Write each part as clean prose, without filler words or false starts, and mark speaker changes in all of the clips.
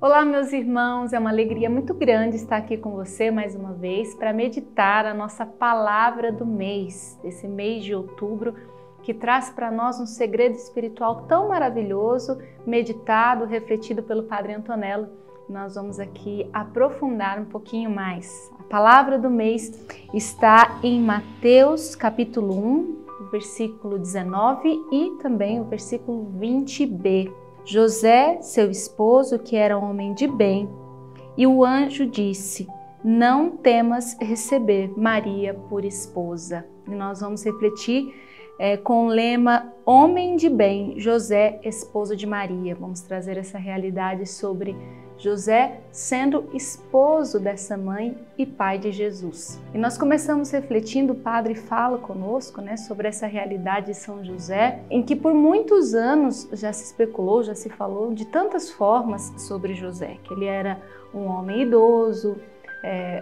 Speaker 1: Olá, meus irmãos, é uma alegria muito grande estar aqui com você mais uma vez para meditar a nossa palavra do mês, desse mês de outubro, que traz para nós um segredo espiritual tão maravilhoso, meditado, refletido pelo Padre Antonello. Nós vamos aqui aprofundar um pouquinho mais. A palavra do mês está em Mateus capítulo 1, versículo 19 e também o versículo 20b. José, seu esposo, que era homem de bem, e o anjo disse: não temas receber Maria por esposa. E nós vamos refletir com o lema homem de bem, José, esposo de Maria. Vamos trazer essa realidade sobre José sendo esposo dessa mãe e pai de Jesus. E nós começamos refletindo, o padre fala conosco, sobre essa realidade de São José, em que por muitos anos já se especulou, já se falou de tantas formas sobre José, que ele era um homem idoso.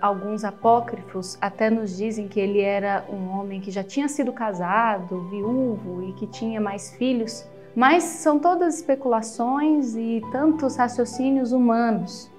Speaker 1: Alguns apócrifos até nos dizem que ele era um homem que já tinha sido casado, viúvo e que tinha mais filhos. Mas são todas especulações e tantos raciocínios humanos,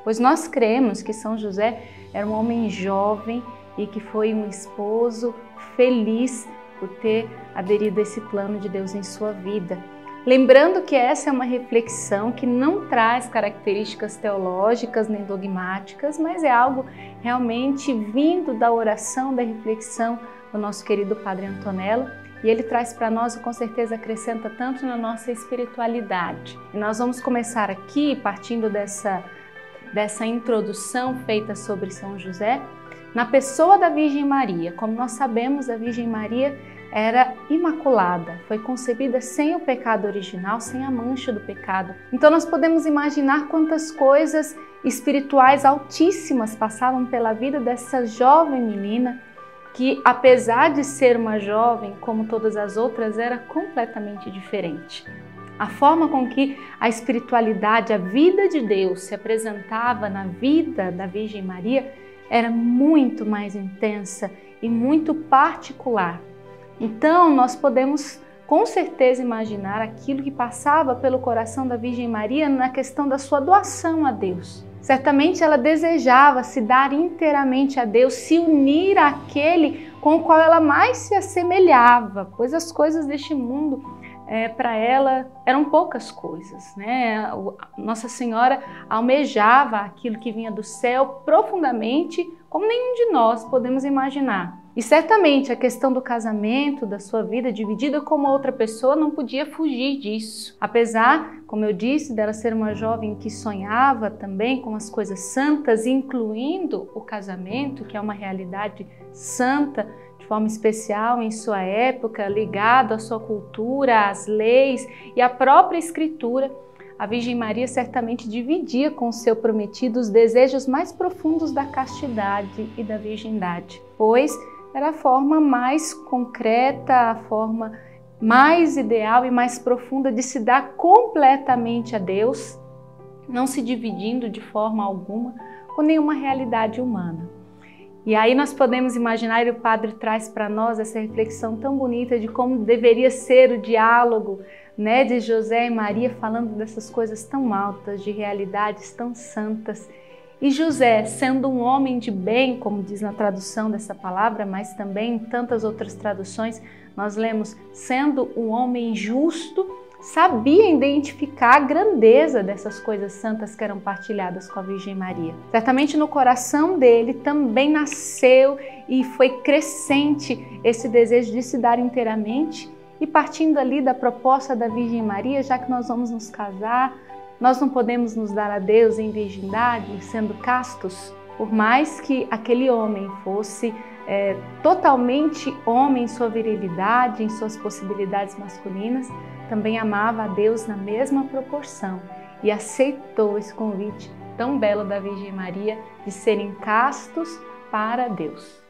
Speaker 1: pois nós cremos que São José era um homem jovem e que foi um esposo feliz por ter aderido a esse plano de Deus em sua vida. Lembrando que essa é uma reflexão que não traz características teológicas nem dogmáticas, mas é algo realmente vindo da oração, da reflexão do nosso querido Padre Antonello. E ele traz para nós e com certeza acrescenta tanto na nossa espiritualidade. E nós vamos começar aqui, partindo dessa introdução feita sobre São José, na pessoa da Virgem Maria. Como nós sabemos, a Virgem Maria era imaculada, foi concebida sem o pecado original, sem a mancha do pecado. Então nós podemos imaginar quantas coisas espirituais altíssimas passavam pela vida dessa jovem menina, que apesar de ser uma jovem, como todas as outras, era completamente diferente. A forma com que a espiritualidade, a vida de Deus se apresentava na vida da Virgem Maria era muito mais intensa e muito particular. Então nós podemos com certeza imaginar aquilo que passava pelo coração da Virgem Maria na questão da sua doação a Deus. Certamente ela desejava se dar inteiramente a Deus, se unir àquele com o qual ela mais se assemelhava, pois as coisas deste mundo, para ela, eram poucas coisas, Nossa Senhora almejava aquilo que vinha do céu profundamente, como nenhum de nós podemos imaginar. E certamente a questão do casamento, da sua vida dividida com uma outra pessoa, não podia fugir disso. Apesar, como eu disse, dela ser uma jovem que sonhava também com as coisas santas, incluindo o casamento, que é uma realidade santa, de forma especial em sua época, ligado à sua cultura, às leis e à própria Escritura, a Virgem Maria certamente dividia com o seu prometido os desejos mais profundos da castidade e da virgindade, pois era a forma mais concreta, a forma mais ideal e mais profunda de se dar completamente a Deus, não se dividindo de forma alguma com nenhuma realidade humana. E aí nós podemos imaginar, e o Padre traz para nós essa reflexão tão bonita de como deveria ser o diálogo, de José e Maria falando dessas coisas tão altas, de realidades tão santas. E José, sendo um homem de bem, como diz na tradução dessa palavra, mas também em tantas outras traduções, nós lemos, sendo um homem justo, sabia identificar a grandeza dessas coisas santas que eram partilhadas com a Virgem Maria. Certamente no coração dele também nasceu e foi crescente esse desejo de se dar inteiramente. E partindo ali da proposta da Virgem Maria, já que nós vamos nos casar, nós não podemos nos dar a Deus em virgindade, sendo castos, por mais que aquele homem fosse totalmente homem em sua virilidade, em suas possibilidades masculinas, também amava a Deus na mesma proporção e aceitou esse convite tão belo da Virgem Maria de serem castos para Deus.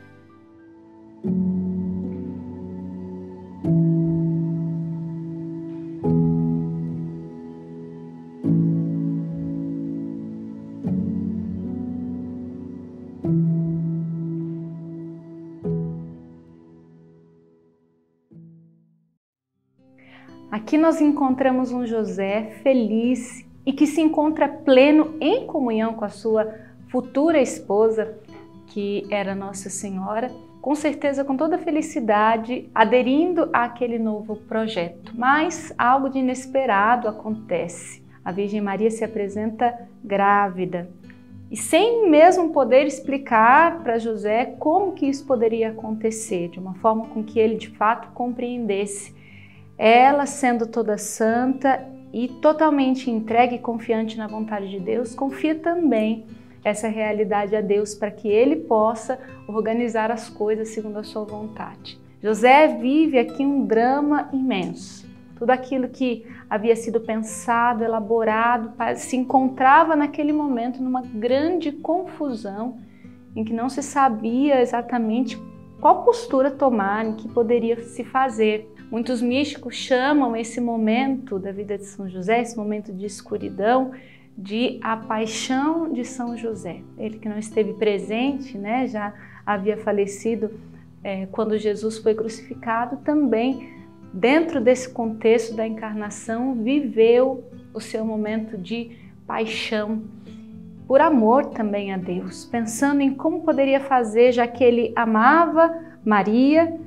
Speaker 1: Aqui nós encontramos um José feliz e que se encontra pleno em comunhão com a sua futura esposa, que era Nossa Senhora, com certeza com toda felicidade, aderindo àquele novo projeto. Mas algo de inesperado acontece. A Virgem Maria se apresenta grávida e sem mesmo poder explicar para José como que isso poderia acontecer, de uma forma com que ele de fato compreendesse. Ela, sendo toda santa e totalmente entregue e confiante na vontade de Deus, confia também essa realidade a Deus para que Ele possa organizar as coisas segundo a sua vontade. José vive aqui um drama imenso. Tudo aquilo que havia sido pensado, elaborado, se encontrava naquele momento numa grande confusão em que não se sabia exatamente qual postura tomar, em que poderia se fazer. Muitos místicos chamam esse momento da vida de São José, esse momento de escuridão, de a paixão de São José. Ele que não esteve presente, né, já havia falecido quando Jesus foi crucificado, também dentro desse contexto da encarnação viveu o seu momento de paixão, por amor também a Deus, pensando em como poderia fazer, já que ele amava Maria,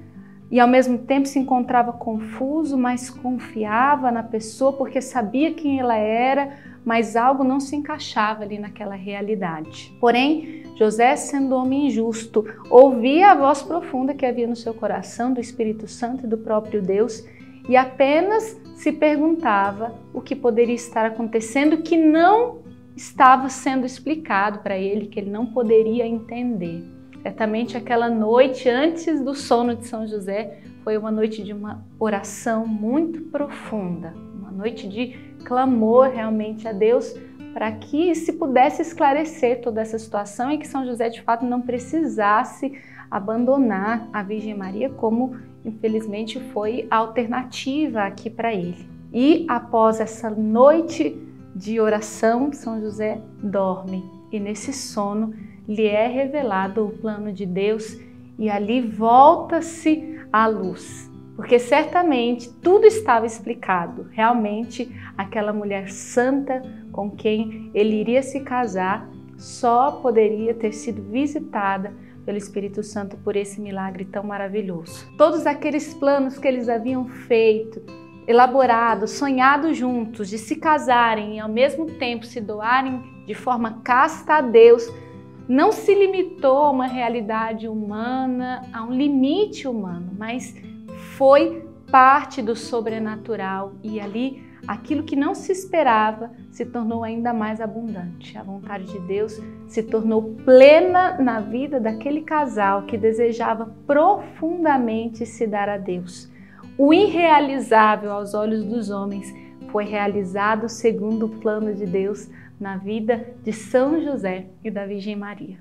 Speaker 1: e ao mesmo tempo se encontrava confuso, mas confiava na pessoa porque sabia quem ela era, mas algo não se encaixava ali naquela realidade. Porém, José, sendo homem justo, ouvia a voz profunda que havia no seu coração do Espírito Santo e do próprio Deus e apenas se perguntava o que poderia estar acontecendo que não estava sendo explicado para ele, que ele não poderia entender. Certamente aquela noite antes do sono de São José foi uma noite de uma oração muito profunda, uma noite de clamor realmente a Deus para que se pudesse esclarecer toda essa situação e que São José de fato não precisasse abandonar a Virgem Maria, como infelizmente foi a alternativa aqui para ele. E após essa noite de oração, São José dorme e nesse sono lhe é revelado o plano de Deus e ali volta-se à luz. Porque certamente tudo estava explicado. Realmente aquela mulher santa com quem ele iria se casar só poderia ter sido visitada pelo Espírito Santo por esse milagre tão maravilhoso. Todos aqueles planos que eles haviam feito, elaborado, sonhado juntos, de se casarem e ao mesmo tempo se doarem de forma casta a Deus, não se limitou a uma realidade humana, a um limite humano, mas foi parte do sobrenatural e ali aquilo que não se esperava se tornou ainda mais abundante. A vontade de Deus se tornou plena na vida daquele casal que desejava profundamente se dar a Deus. O irrealizável aos olhos dos homens foi realizado segundo o plano de Deus na vida de São José e da Virgem Maria.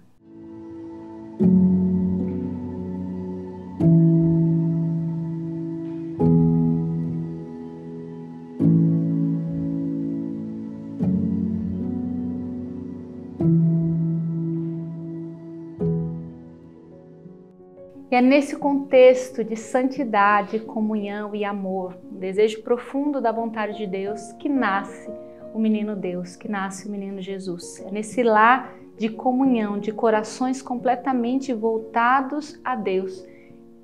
Speaker 1: E é nesse contexto de santidade, comunhão e amor, um desejo profundo da vontade de Deus, que nasce o menino Deus, que nasce o menino Jesus. É nesse lar de comunhão, de corações completamente voltados a Deus,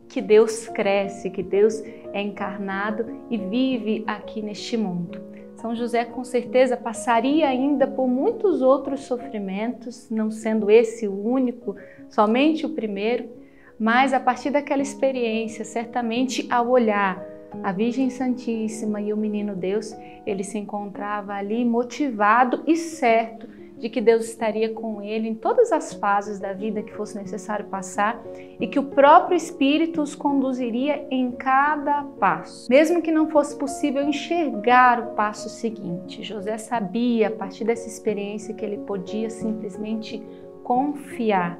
Speaker 1: que Deus cresce, que Deus é encarnado e vive aqui neste mundo. São José com certeza passaria ainda por muitos outros sofrimentos, não sendo esse o único, somente o primeiro, mas a partir daquela experiência, certamente ao olhar a Virgem Santíssima e o Menino Deus, ele se encontrava ali motivado e certo de que Deus estaria com ele em todas as fases da vida que fosse necessário passar e que o próprio Espírito os conduziria em cada passo. Mesmo que não fosse possível enxergar o passo seguinte, José sabia, a partir dessa experiência, que ele podia simplesmente confiar,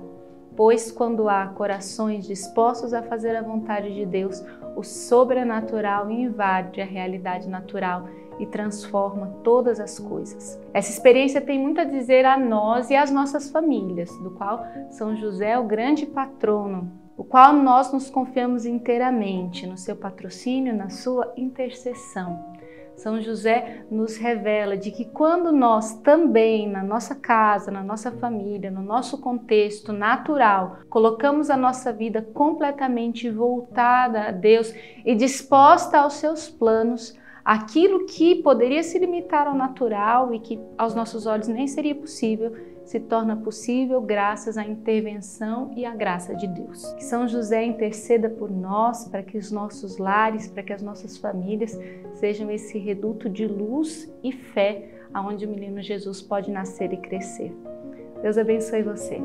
Speaker 1: pois quando há corações dispostos a fazer a vontade de Deus, o sobrenatural invade a realidade natural e transforma todas as coisas. Essa experiência tem muito a dizer a nós e às nossas famílias, do qual São José é o grande patrono o qual nós nos confiamos inteiramente no seu patrocínio, na sua intercessão. São José nos revela de que quando nós também, na nossa casa, na nossa família, no nosso contexto natural, colocamos a nossa vida completamente voltada a Deus e disposta aos seus planos, aquilo que poderia se limitar ao natural e que aos nossos olhos nem seria possível, se torna possível graças à intervenção e à graça de Deus. Que São José interceda por nós, para que os nossos lares, para que as nossas famílias sejam esse reduto de luz e fé, aonde o menino Jesus pode nascer e crescer. Deus abençoe você.